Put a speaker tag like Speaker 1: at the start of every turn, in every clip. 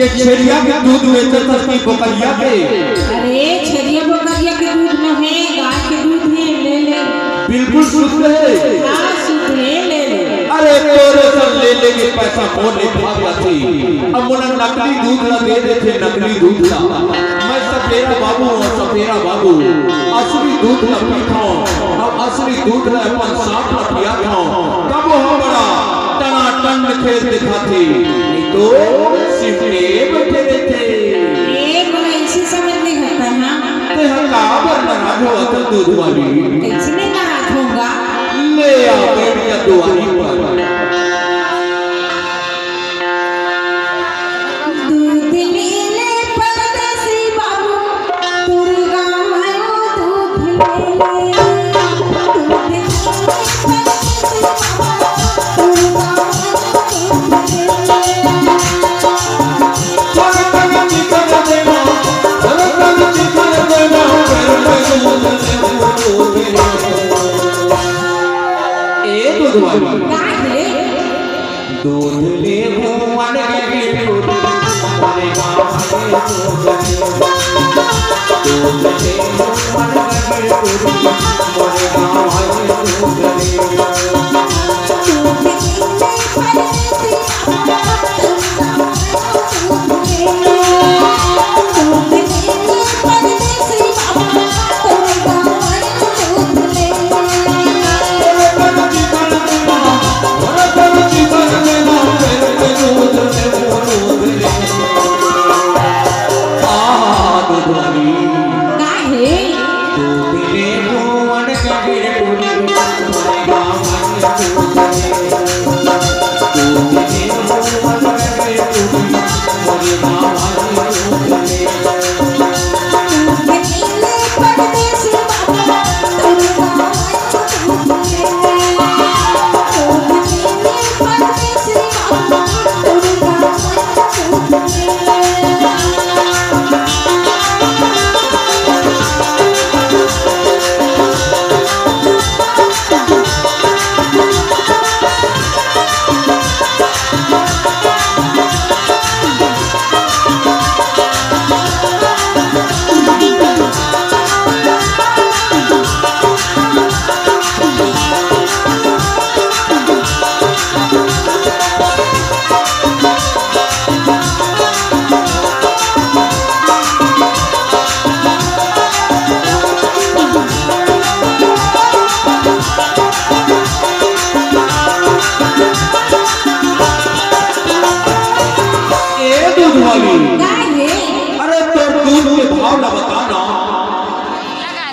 Speaker 1: ये छेरिया के दूध बेचत की बकरिया के।
Speaker 2: अरे छेरिया बकरिया के दूध न है, गाय के दूध है, ले ले।
Speaker 1: बिल्कुल शुद्ध है।
Speaker 2: हाँ शुद्ध है, ले ले।
Speaker 1: अरे तोरे से ले ले के पैसा मोल ले भाग जाती। अब मोला नकली दूध ला दे देते, नकली दूध ला। मैं सपेरा बाबू और सपेरा बाबू असली दूध ला पीता हूँ। अब असली दूध ला अपन सांप ला पिया हूँ। तब वो बड़ा टनाटन खेल दिखाती, नहीं तो सिमटे बैठे रहते।
Speaker 2: एक ऐसी समझ नहीं आता ना।
Speaker 1: ते हल्का नाराज हो तो दूध वाली।
Speaker 2: कैसे नहीं नाराज होगा?
Speaker 1: ले आ बेटिया दुआरी पर।
Speaker 2: दूध ले ले परदेसी बाबू, तेरे गाँव आयो दूध ले ले। दूध ले ले परदेसी बाबू, तेरे गाँव
Speaker 1: दूध ले भुवन के दूध हमारे गाँव में दूध ले भुवन के दूध हमारे गाँव में दूध ले।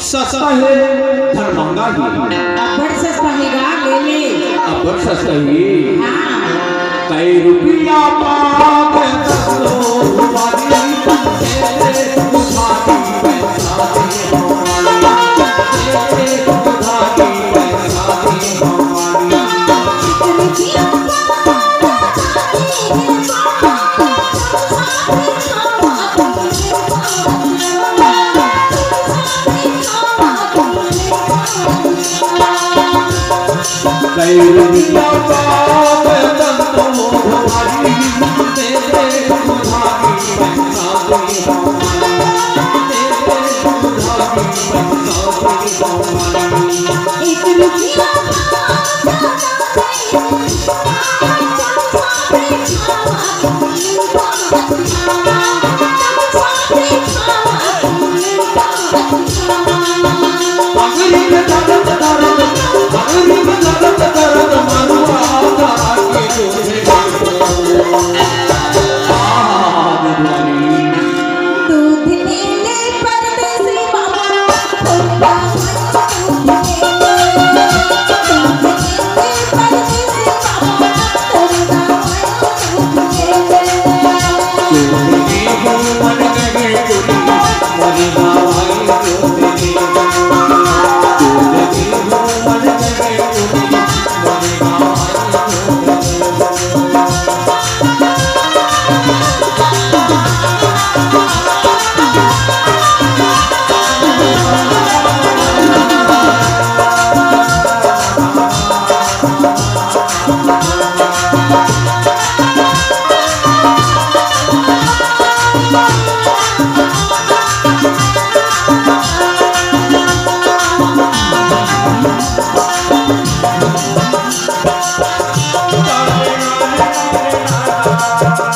Speaker 1: सस्ता है धन महंगा ही।
Speaker 2: बड़ सस्ता है गा, ले ले।
Speaker 1: अब बड़ सस्ता ही।
Speaker 2: हाँ।
Speaker 1: कई रुपया पावे दसो वाली तेरे उधारी पैसा दे हमारी, तेरे उधारी पैसा दे हमारी। कई रुपया पावे दसो वाली तेरे उधारी पैसा दे हमारी, तेरे उधारी पैसा दे हमारी।
Speaker 2: एक रुपया
Speaker 3: Hare